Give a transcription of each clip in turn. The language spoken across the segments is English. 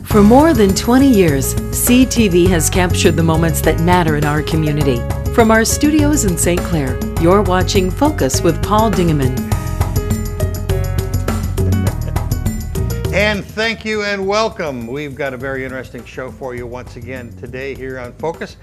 For more than 20 years, CTV has captured the moments that matter in our community. From our studios in St. Clair, you're watching Focus with Paul Dingeman. And thank you and welcome. We've got a very interesting show for you once again today here on Focus.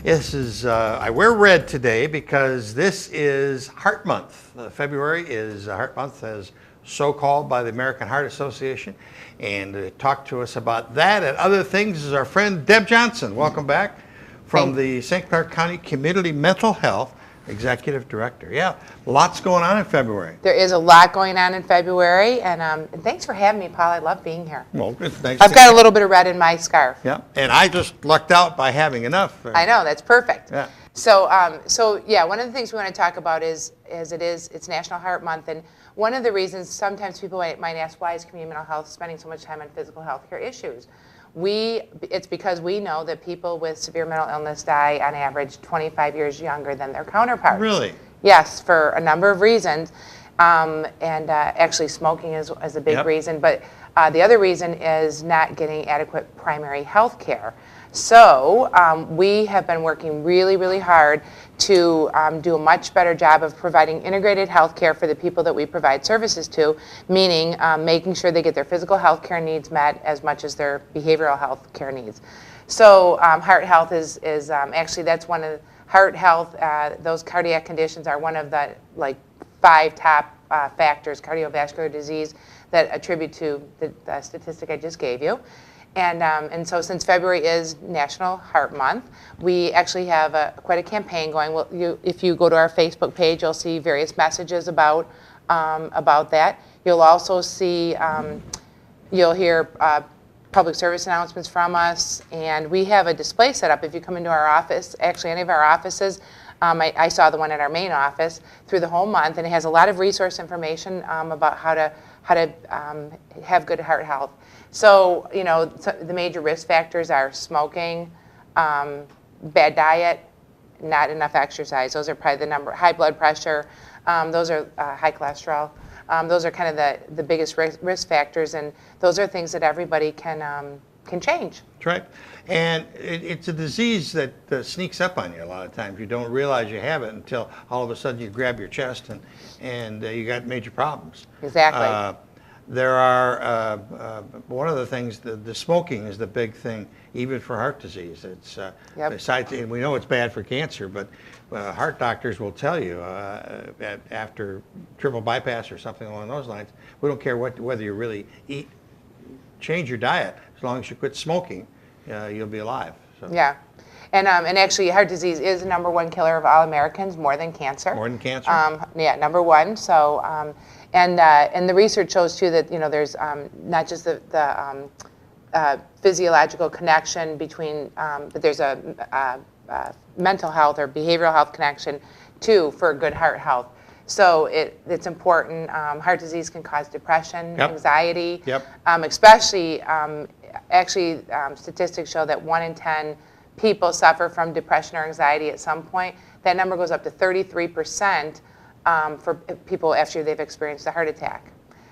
This is, I wear red today because this is Heart Month. February is Heart Month, as so called by the American Heart Association. And to talk to us about that and other things is our friend Deb Johnson. Welcome back from the St. Clair County Community Mental Health Executive Director. Yeah, lots going on in February. There is a lot going on in February, and thanks for having me, Paul. I love being here. Well, it's nice. I've got a little bit of red in my scarf. Yeah, and I just lucked out by having enough. I know, that's perfect. Yeah. So yeah, one of the things we want to talk about is it's National Heart Month, and one of the reasons sometimes people might ask, why is community mental health spending so much time on physical health care issues? It's because we know that people with severe mental illness die on average 25 years younger than their counterparts. Really? Yes, for a number of reasons, actually smoking is a big reason, but the other reason is not getting adequate primary health care. So we have been working really, really hard to do a much better job of providing integrated health care for the people that we provide services to, meaning making sure they get their physical health care needs met as much as their behavioral health care needs. So heart health is actually, that's one of heart health, those cardiac conditions are one of the 5 top factors, cardiovascular disease, that attribute to the statistic I just gave you. And so since February is National Heart Month, we actually have quite a campaign going. Well, if you go to our Facebook page, you'll see various messages about that. You'll also see, you'll hear public service announcements from us, and we have a display set up. If you come into our office, actually any of our offices, I saw the one at our main office through the whole month, and it has a lot of resource information about how to have good heart health. So, the major risk factors are smoking, bad diet, not enough exercise. Those are probably high blood pressure, those are high cholesterol. Those are kind of the biggest risk factors, and those are things that everybody can change. That's right. And it's a disease that sneaks up on you a lot of times. You don't realize you have it until all of a sudden you grab your chest and you got major problems. Exactly. There are, one of the things, the smoking is the big thing, even for heart disease. It's, besides, and we know it's bad for cancer, but heart doctors will tell you after triple bypass or something along those lines, we don't care whether you really change your diet, as long as you quit smoking, you'll be alive. So. Yeah. And actually, heart disease is the #1 killer of all Americans, more than cancer. More than cancer? Yeah, #1. So, and the research shows too that there's not just the physiological connection between, but there's a mental health or behavioral health connection too for good heart health. So it's important. Heart disease can cause depression, anxiety, especially. Actually, statistics show that 1 in 10 people suffer from depression or anxiety at some point. That number goes up to 33% for people after they've experienced a heart attack.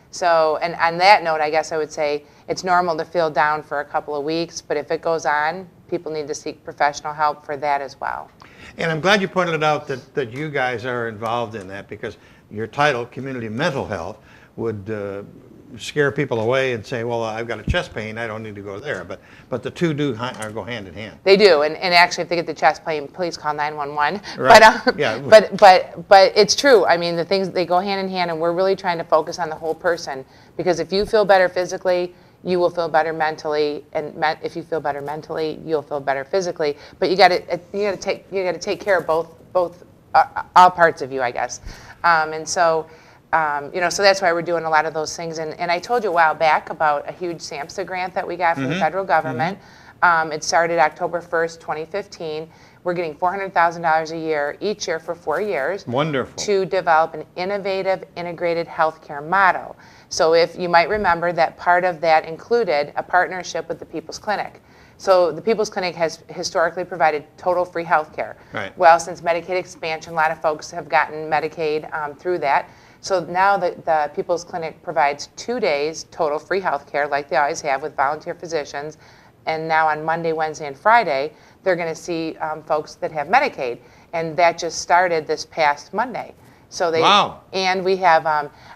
So, and on that note, I guess I would say it's normal to feel down for a couple of weeks, but if it goes on, people need to seek professional help for that as well. And I'm glad you pointed out that you guys are involved in that, because your title, Community Mental Health, would scare people away and say, well, I've got a chest pain, I don't need to go there. But the two do go hand in hand. They do, and actually, if they get the chest pain, please call 911. Right. But it's true. I mean, the things, they go hand in hand, and we're really trying to focus on the whole person, because if you feel better physically, you will feel better mentally, and if you feel better mentally, you'll feel better physically. But you got to take care of both all parts of you, I guess. And so. So that's why we're doing a lot of those things. And I told you a while back about a huge SAMHSA grant that we got from the federal government. It started October 1st, 2015. We're getting $400,000 a year, each year for 4 years. Wonderful. To develop an innovative, integrated healthcare model. So if you might remember that part of that included a partnership with the People's Clinic. So the People's Clinic has historically provided total free health care. Right. Well, since Medicaid expansion, a lot of folks have gotten Medicaid through that. So now the People's Clinic provides 2 days total free health care like they always have with volunteer physicians. And now on Monday, Wednesday, and Friday, they're going to see folks that have Medicaid. And that just started this past Monday. So Wow. And we have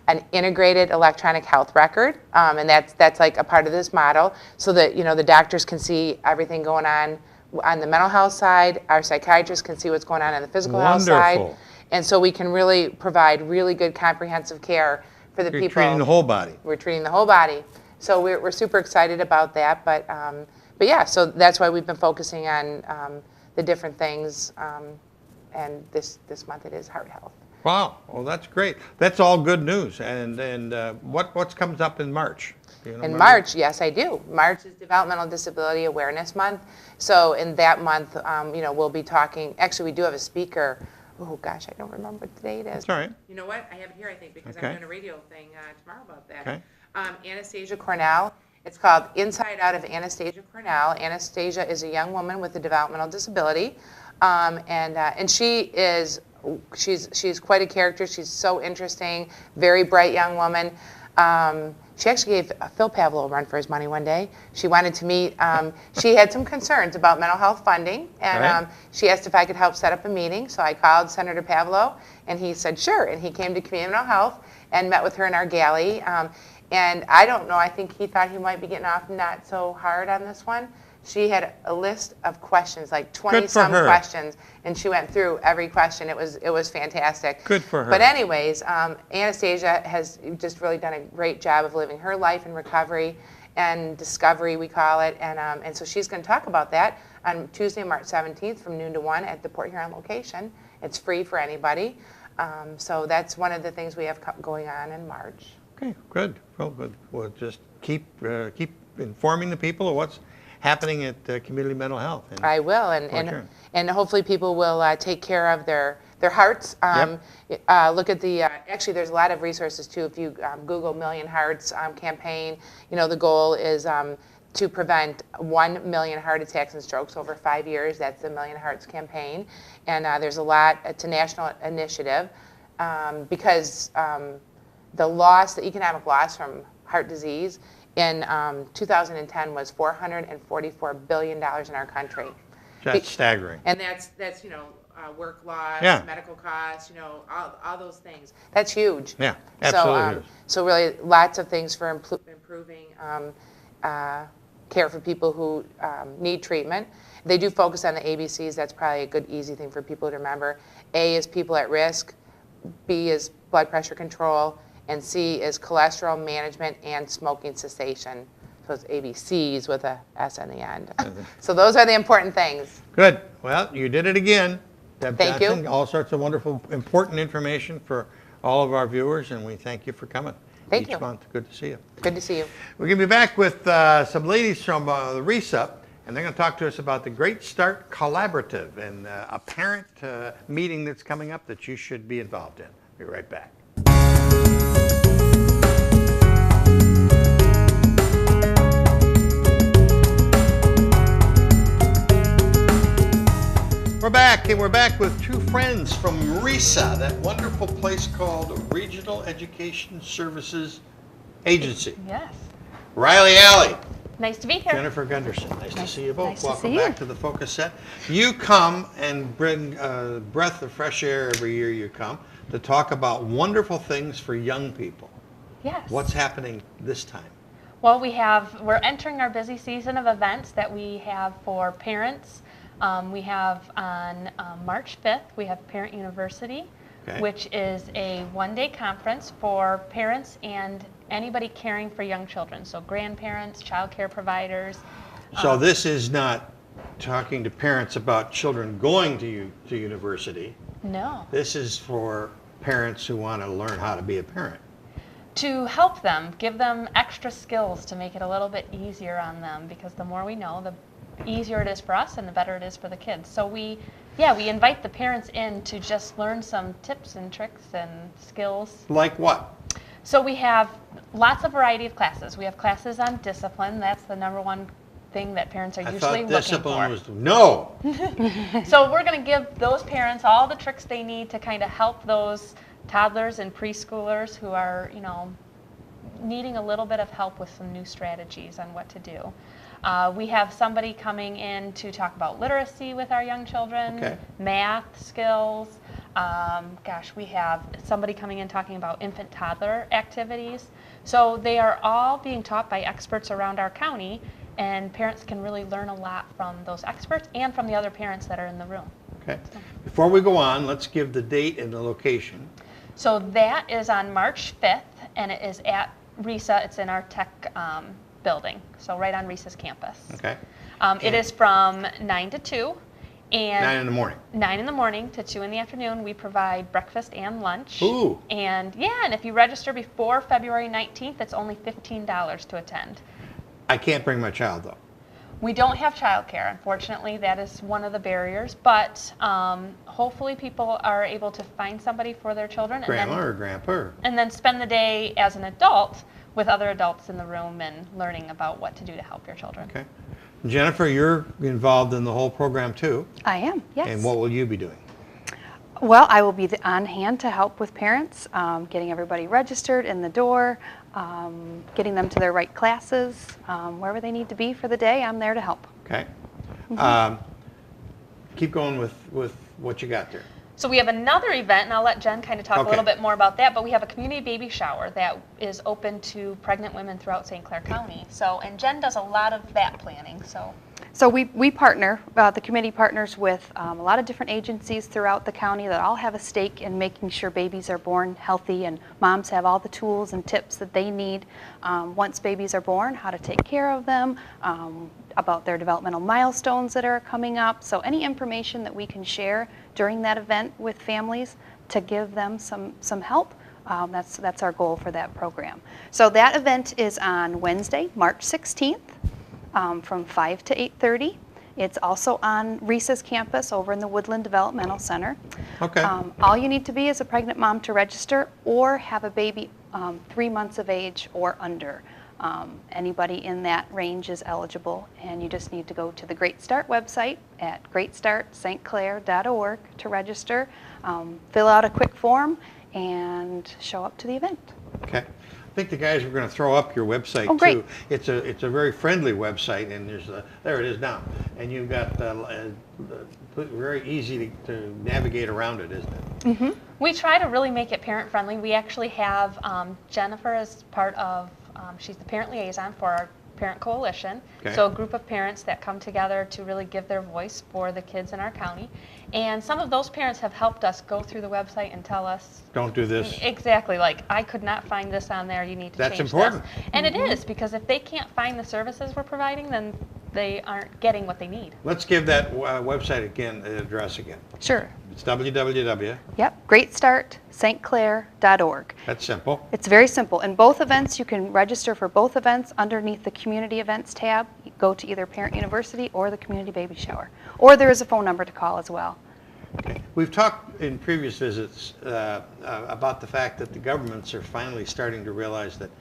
an integrated electronic health record, and that's like a part of this model, so that the doctors can see everything going on the mental health side. Our psychiatrists can see what's going on the physical health side, Wonderful. and so we can really provide really good comprehensive care for the You're people. treating the whole body. We're treating the whole body, so we're super excited about that. But yeah, so that's why we've been focusing on the different things, and this month it is heart health. Wow, well that's great. That's all good news. And what comes up in March? Do you remember? In March, yes, I do. March is Developmental Disability Awareness Month. So in that month, we'll be talking. Actually, we do have a speaker. Oh gosh, I don't remember what date it is. That's all right. You know what? I have it here, I think, because Okay. I'm doing a radio thing tomorrow about that. Okay. Anastasia Cornell. It's called Inside Out of Anastasia Cornell. Anastasia is a young woman with a developmental disability, and she's quite a character. She's so interesting, very bright young woman. She actually gave Phil Pavlo a run for his money one day. She wanted to meet. She had some concerns about mental health funding, and Right. she asked if I could help set up a meeting. So I called Senator Pavlo, and he said sure. And he came to Community Mental Health and met with her in our galley. And I don't know, I think he thought he might be getting off not so hard on this one. She had a list of questions, like 20-some questions, and she went through every question. It was fantastic. Good for her. But anyways, Anastasia has just really done a great job of living her life in recovery and discovery, we call it. And so she's going to talk about that on Tuesday, March 17th from noon to 1 at the Port Huron location. It's free for anybody. So that's one of the things we have going on in March. Okay, good. Well, good. We'll just keep informing the people of what's happening at Community Mental Health. I will, and hopefully people will take care of their hearts. Look at the actually there's a lot of resources too. If you Google Million Hearts campaign, the goal is to prevent 1 million heart attacks and strokes over 5 years. That's the Million Hearts campaign, and there's a lot. It's a national initiative because the economic loss from heart disease in 2010 was $444 billion in our country. That's staggering. And that's work loss, Yeah. medical costs, all those things. That's huge. Yeah, absolutely. So really, lots of things for improving care for people who need treatment. They do focus on the ABCs. That's probably a good, easy thing for people to remember. A is people at risk. B is blood pressure control. And C is cholesterol management and smoking cessation. So it's ABCs with a S on the end. So those are the important things. Good. Well, you did it again, Deb Thank Johnson. you. All sorts of wonderful, important information for all of our viewers, and we thank you for coming Thank each you. month. Good to see you. Good to see you. We're going to be back with some ladies from the RESA, and they're going to talk to us about the Great Start Collabrative and a parent meeting that's coming up that you should be involved in. Be right back. We're back, and we're back with two friends from RESA, that wonderful place called Regional Education Services Agency. Yes. Riley Alley, Nice to be here. Jennifer Gunderson. Nice to see you both. nice to Welcome see back you. to the Focus Set. You come and bring a breath of fresh air every year you come to talk about wonderful things for young people. Yes. What's happening this time? Well, we're entering our busy season of events that we have for parents. We have on March 5th, we have PArenty University, Okay. which is a one-day conference for parents and anybody caring for young children. So grandparents, child care providers. So this is not talking to parents about children going to university. No. This is for parents who want to learn how to be a parent. To help them, give them extra skills to make it a little bit easier on them, because the more we know, the easier it is for us and the better it is for the kids. So we invite the parents in to just learn some tips and tricks and skills. Like what? So we have lots of variety of classes. We have classes on discipline. That's the number one thing that parents are I usually thought looking discipline for. was no. So we're going to give those parents all the tricks they need to kind of help those toddlers and preschoolers who are, needing a little bit of help with some new strategies on what to do. We have somebody coming in to talk about literacy with our young children, math skills. We have somebody coming in talking about infant-toddler activities. So they are all being taught by experts around our county, and parents can really learn a lot from those experts and from the other parents that are in the room. Okay. Before we go on, let's give the date and the location. So that is on March 5th, and it is at RISA. It's in our tech building, so right on RISA's campus. Okay. It is from 9 to 2. And 9 in the morning. 9 in the morning to 2 in the afternoon. We provide breakfast and lunch. Ooh. And if you register before February 19th, it's only $15 to attend. I can't bring my child, though. We don't have childcare, unfortunately. That is one of the barriers. But hopefully people are able to find somebody for their children. Grandma or grandpa. And then spend the day as an adult with other adults in the room and learning about what to do to help your children. Okay. Jennifer, you're involved in the whole program too. I am, yes. And what will you be doing? Well, I will be on hand to help with parents, getting everybody registered in the door, getting them to their right classes, wherever they need to be for the day. I'm there to help. Okay. Keep going with what you got there. So we have another event, and I'll let Jen kind of talk a little bit more about that, but we have a community baby shower that is open to pregnant women throughout St. Clair County. And Jen does a lot of that planning. So we partner, the committee partners with a lot of different agencies throughout the county that all have a stake in making sure babies are born healthy, and moms have all the tools and tips that they need once babies are born, how to take care of them, about their developmental milestones that are coming up. So any information that we can share during that event with families to give them some help, that's our goal for that program. So that event is on Wednesday, March 16th. From 5 to 8:30. It's also on RISA's campus over in the Woodland Developmental Center. Okay. All you need to be is a pregnant mom to register or have a baby 3 months of age or under. Anybody in that range is eligible, and you just need to go to the Great Start website at greatstartstclair.org to register, fill out a quick form, and show up to the event. Okay. I think the guys are going to throw up your website too. It's a very friendly website, and there it is now. And you've got very easy to navigate around it, isn't it? Mm-hmm. We try to really make it parent friendly. We actually have Jennifer as part of, she's the parent liaison for our Parent Coalition. Okay. So a group of parents that come together to really give their voice for the kids in our county. And some of those parents have helped us go through the website and tell us, don't do this. Exactly, like, I could not find this on there, you need to change this. That's important. And it is, because if they can't find the services we're providing, then they aren't getting what they need. Let's give that website again, the address again. Sure. It's www. Yep, greatstartstclair.org. That's simple. It's very simple. In both events, you can register for both events underneath the Community Events tab. You go to either PArenty University or the Community Baby Shower. Or there is a phone number to call as well. Okay. We've talked in previous visits about the fact that the governments are finally starting to realize that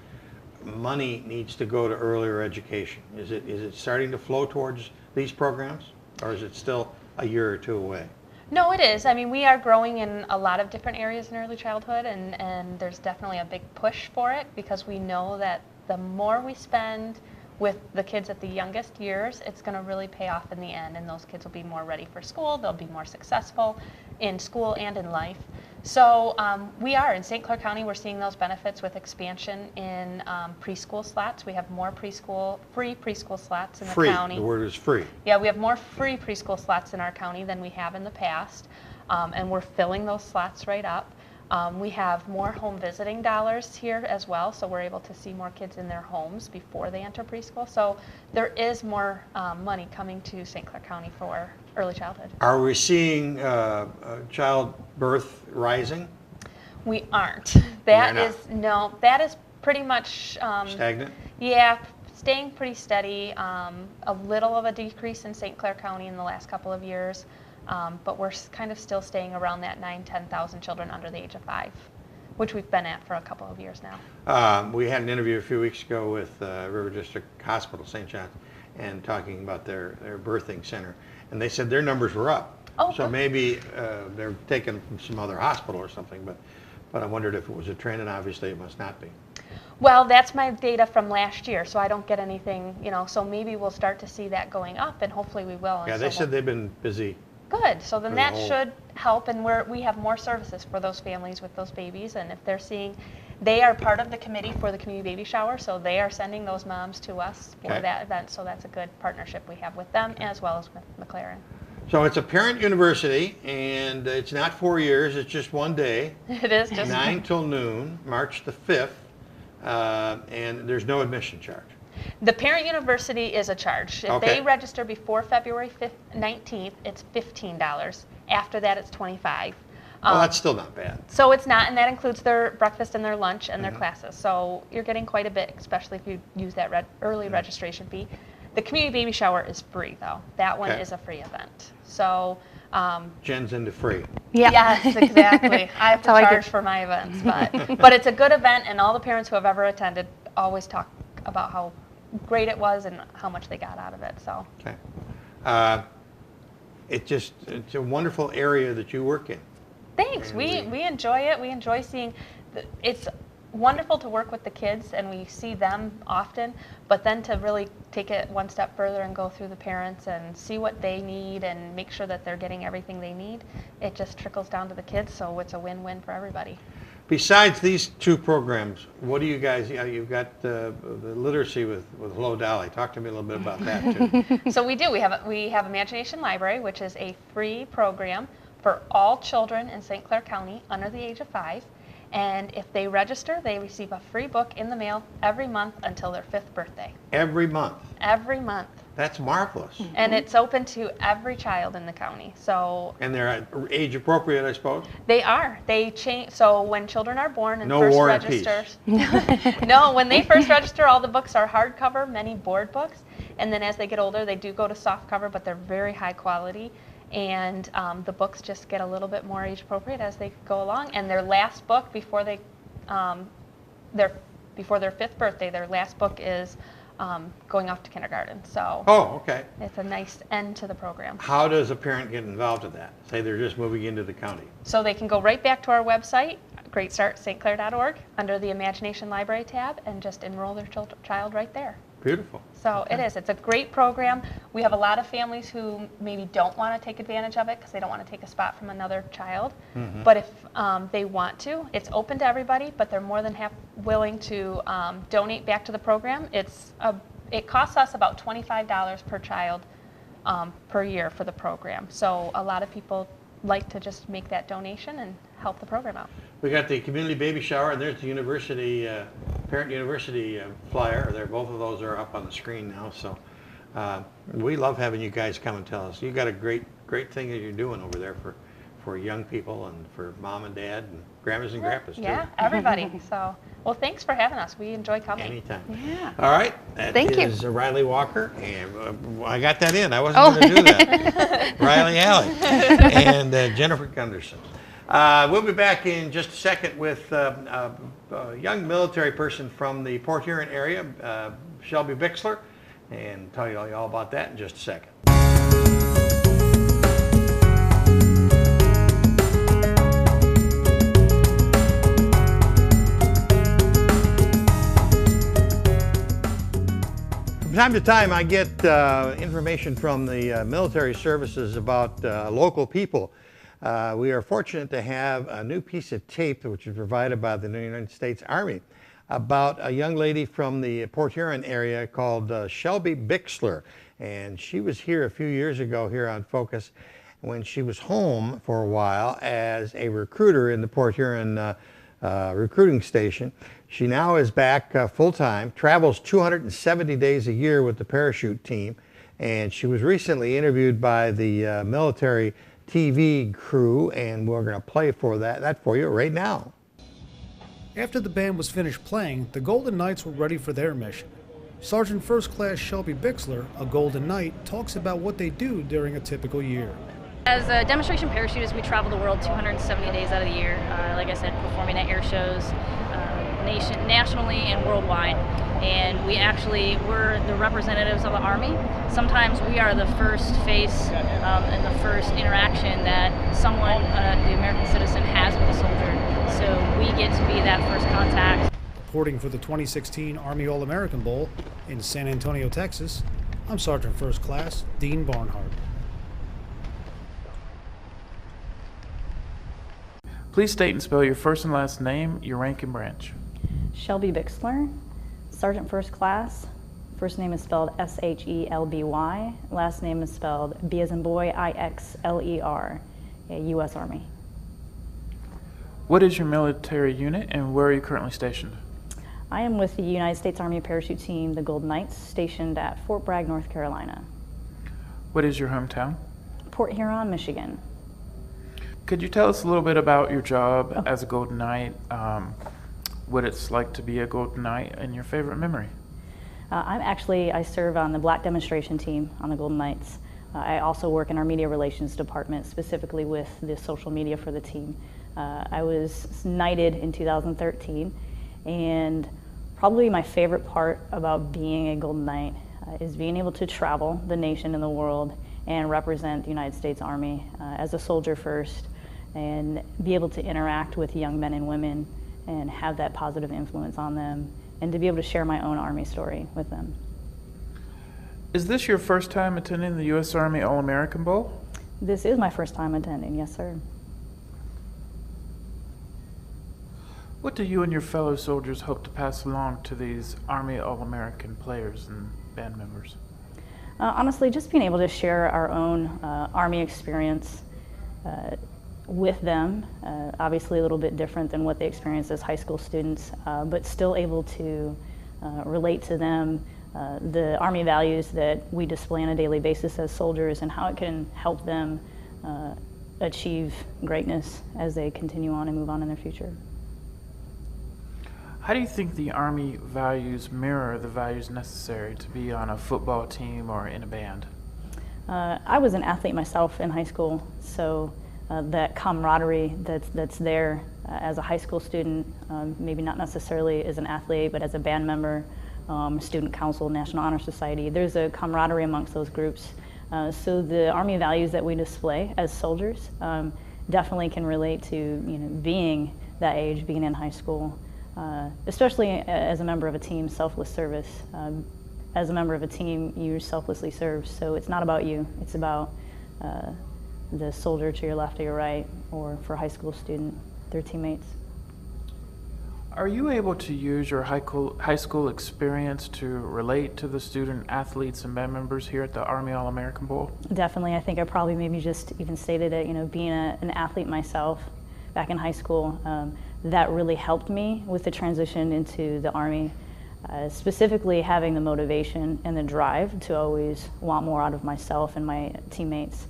money needs to go to earlier education. Is it starting to flow towards these programs, or is it still a year or two away? No, it is. I mean, we are growing in a lot of different areas in early childhood, and there's definitely a big push for it, because we know that the more we spend with the kids at the youngest years, it's going to really pay off in the end, and those kids will be more ready for school, they'll be more successful in school and in life. So we are, in St. Clair County, we're seeing those benefits with expansion in preschool slots. We have more free preschool slots in the county. The word is free. Yeah, we have more free preschool slots in our county than we have in the past, and we're filling those slots right up. We have more home visiting dollars here as well, so we're able to see more kids in their homes before they enter preschool. So there is more money coming to St. Clair County for early childhood. Are we seeing childbirth rising? We aren't. That is pretty much stagnant? Yeah, staying pretty steady. A little of a decrease in St. Clair County in the last couple of years. But we're kind of still staying around that 10,000 children under the age of 5, which we've been at for a couple of years now. We had an interview a few weeks ago with River District Hospital, St. John's, and talking about their birthing center. And they said their numbers were up. Oh, so maybe they're taken from some other hospital or something. but I wondered if it was a trend, and obviously it must not be. Well, that's my data from last year, so I don't get anything, you know, so maybe we'll start to see that going up, and hopefully we will. Yeah, they said they've been busy. Good, so then for the that whole- should help, and we have more services for those families with those babies, and if they're seeing, they are part of the committee for the community baby shower, so they are sending those moms to us for Okay. that event, so that's a good partnership we have with them as well as with McLaren. So it's a parent university, and it's not 4 years, it's just one day, It is just 9 till noon, March the 5th, and there's no admission charge. the parent university is a charge. If Okay. they register before February 19th, it's $15. After that, it's $25. Well, that's still not bad. So it's not, and that includes their breakfast and their lunch and their classes. So you're getting quite a bit, especially if you use that early registration fee. The community baby shower is free, though. That one Okay. is a free event. So, Jen's into free. Yeah. yes, exactly. I have to That's how I charge for my events, but it's a good event, and all the parents who have ever attended always talk about how great it was and how much they got out of it. So. Okay. It's a wonderful area that you work in. Thanks. And We enjoy it. We enjoy seeing. It's wonderful to work with the kids, and we see them often. But then to really take it one step further and go through the parents and see what they need and make sure that they're getting everything they need, it just trickles down to the kids. So it's a win-win for everybody. Besides these two programs, what do you guys? You've got the literacy with Hello Dolly. Talk to me a little bit about that too. So we do. We have Imagination Library, which is a free program for all children in St. Clair County under the age of 5. And if they register, they receive a free book in the mail every month until their 5th birthday. Every month. Every month. That's marvelous. And it's open to every child in the county. So And they're age appropriate, I suppose. they are. They change. So when children are born and No first War and Peace. register, no, when they first register, all the books are hardcover, many board books. And then as they get older, they do go to softcover, but they're very high quality. And the books just get a little bit more age appropriate as they go along. And their last book before their 5th birthday, their last book is going off to kindergarten. So Oh, okay. it's a nice end to the program. How does a parent get involved in that? Say they're just moving into the county. So they can go right back to our website, greatstartstclair.org, under the Imagination Library tab, and just enroll their child right there. Beautiful. So it is. It's a great program. We have a lot of families who maybe don't want to take advantage of it because they don't want to take a spot from another child. But if they want to, it's open to everybody, but they're more than willing to donate back to the program. It costs us about $25 per child per year for the program. So a lot of people like to just make that donation and help the program out. We got the community baby shower, and there's the university, parent university flyer. Both of those are up on the screen now. So we love having you guys come and tell us. You got a great thing that you're doing over there for young people and for mom and dad and grandmas and grandpas too. Yeah, everybody. So, well, thanks for having us. We enjoy coming. Anytime. Yeah. All right. That Thank you. is Riley Walker, and I got that in. I wasn't going to do that. Riley Alley and Jennifer Gunderson. We'll be back in just a second with a young military person from the Port Huron area, Shelby Bilxer, and tell you all about that in just a second. From time to time, I get information from the military services about local people. We are fortunate to have a new piece of tape which is provided by the United States Army about a young lady from the Port Huron area called Shelby Bilxer. And she was here a few years ago here on Focus when she was home for a while as a recruiter in the Port Huron recruiting station. She now is back full-time, travels 270 days a year with the parachute team, and she was recently interviewed by the military TV crew, and we're going to play that for you right now. After the band was finished playing, the Golden Knights were ready for their mission. Sergeant First Class Shelby Bilxer, a Golden Knight, talks about what they do during a typical year. As a demonstration parachutist, we travel the world 270 days out of the year, like I said, performing at air shows nationally and worldwide. and we're the representatives of the Army. Sometimes we are the first face and the first interaction that someone, the American citizen, has with a soldier. So we get to be that first contact. Reporting for the 2016 Army All-American Bowl in San Antonio, Texas, I'm Sergeant First Class Dean Barnhart. Please state and spell your first and last name, your rank and branch. Shelby Bilxer, Sergeant First Class. First name is spelled S-H-E-L-B-Y. Last name is spelled B as in boy, I-X-L-E-R, U.S. Army. What is your military unit and where are you currently stationed? I am with the United States Army Parachute Team, the Golden Knights, stationed at Fort Bragg, North Carolina. What is your hometown? Port Huron, Michigan. Could you tell us a little bit about your job as a Golden Knight, what it's like to be a Golden Knight, and your favorite memory? I serve on the Black Demonstration Team on the Golden Knights. I also work in our Media Relations Department, specifically with the social media for the team. I was knighted in 2013, and probably my favorite part about being a Golden Knight is being able to travel the nation and the world and represent the United States Army as a soldier first, and be able to interact with young men and women and have that positive influence on them, and to be able to share my own Army story with them. Is this your first time attending the U.S. Army All-American Bowl? This is my first time attending, yes sir. What do you and your fellow soldiers hope to pass along to these Army All-American players and band members? Honestly, just being able to share our own Army experience with them, obviously a little bit different than what they experience as high school students, but still able to relate to them the Army values that we display on a daily basis as soldiers, and how it can help them achieve greatness as they continue on and move on in their future. How do you think the Army values mirror the values necessary to be on a football team or in a band? I was an athlete myself in high school, so that camaraderie that's there as a high school student, maybe not necessarily as an athlete, but as a band member, student council, National Honor Society, there's a camaraderie amongst those groups. So the Army values that we display as soldiers definitely can relate to being that age, being in high school. Especially as a member of a team, selfless service. As a member of a team, you selflessly serve, so it's not about you, it's about the soldier to your left or your right, or for a high school student, their teammates. Are you able to use your high school experience to relate to the student athletes and band members here at the Army All-American Bowl? Definitely. I think I probably maybe just even stated it, being an athlete myself back in high school, that really helped me with the transition into the Army, specifically having the motivation and the drive to always want more out of myself and my teammates.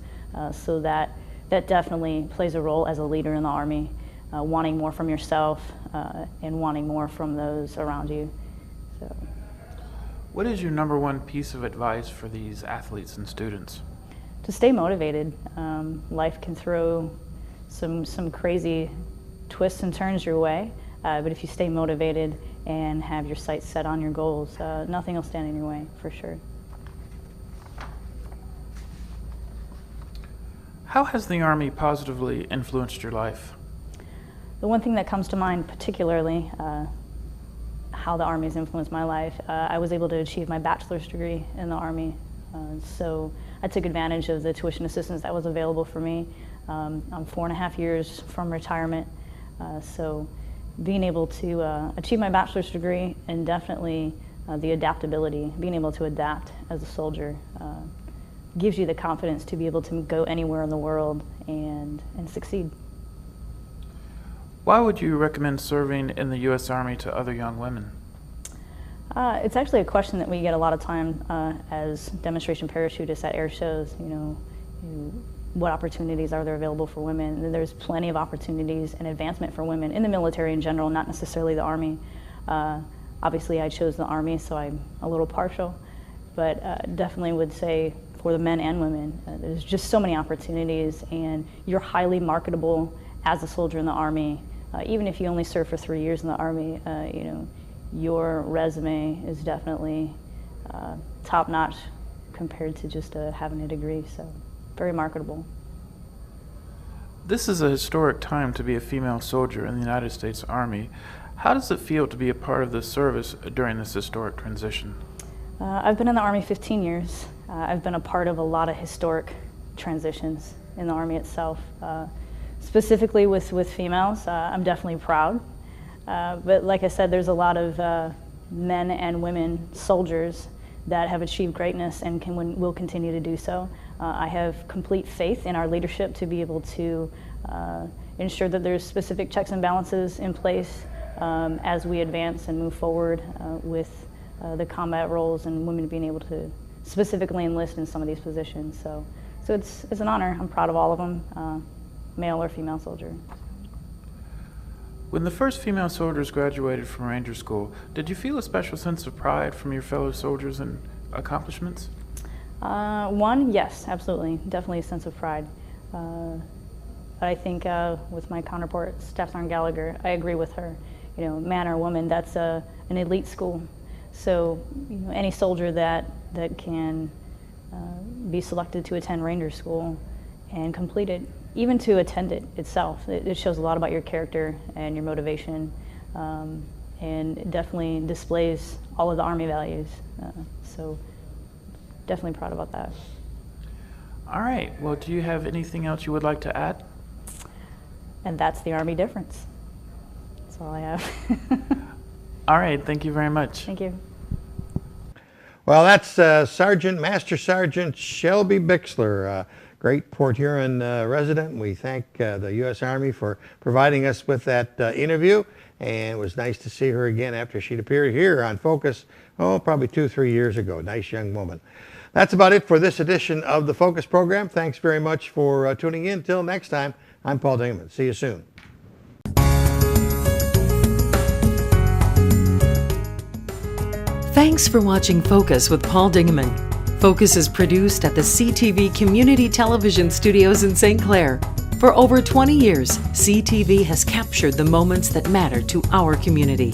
So that definitely plays a role as a leader in the Army, wanting more from yourself and wanting more from those around you. So, what is your number one piece of advice for these athletes and students? To stay motivated. Life can throw some crazy twists and turns your way, but if you stay motivated and have your sights set on your goals, nothing will stand in your way, for sure. How has the Army positively influenced your life? The one thing that comes to mind particularly, how the Army has influenced my life, I was able to achieve my bachelor's degree in the Army. So I took advantage of the tuition assistance that was available for me. I'm 4.5 years from retirement, so being able to achieve my bachelor's degree, and definitely the adaptability, being able to adapt as a soldier, gives you the confidence to be able to go anywhere in the world and succeed. Why would you recommend serving in the U.S. Army to other young women? It's actually a question that we get a lot of time as demonstration parachutists at air shows. What opportunities are there available for women? And there's plenty of opportunities and advancement for women in the military in general, not necessarily the Army. Obviously I chose the Army, so I'm a little partial, but definitely would say for the men and women, there's just so many opportunities, and you're highly marketable as a soldier in the Army. Even if you only serve for 3 years in the Army, your resume is definitely top-notch compared to just having a degree, so very marketable. This is a historic time to be a female soldier in the United States Army. How does it feel to be a part of the service during this historic transition? I've been in the Army 15 years. I've been a part of a lot of historic transitions in the Army itself. Specifically with females, I'm definitely proud. But like I said, there's a lot of men and women soldiers that have achieved greatness and will continue to do so. I have complete faith in our leadership to be able to ensure that there's specific checks and balances in place as we advance and move forward with the combat roles and women being able to specifically enlist in some of these positions. So it's an honor. I'm proud of all of them, male or female soldier. When the first female soldiers graduated from Ranger School, did you feel a special sense of pride from your fellow soldiers and accomplishments? One, yes, absolutely. Definitely a sense of pride. I think with my counterpart, Staff Sergeant Gallagher, I agree with her. You know, man or woman, that's an elite school. So any soldier that can be selected to attend Ranger School and complete it, even to attend it itself, it shows a lot about your character and your motivation, and it definitely displays all of the Army values. So definitely proud about that. All right, well, do you have anything else you would like to add? And that's the Army difference. That's all I have. All right, thank you very much. Thank you. Well, that's Master Sergeant Shelby Bilxer, great Port Huron resident. We thank the U.S. Army for providing us with that interview, and it was nice to see her again after she'd appeared here on Focus, probably 2-3 years ago. Nice young woman. That's about it for this edition of the Focus program. Thanks very much for tuning in. Till next time, I'm Paul Dingeman. See you soon. Thanks for watching Focus with Paul Dingeman. Focus is produced at the CTV Community Television Studios in St. Clair. For over 20 years, CTV has captured the moments that matter to our community.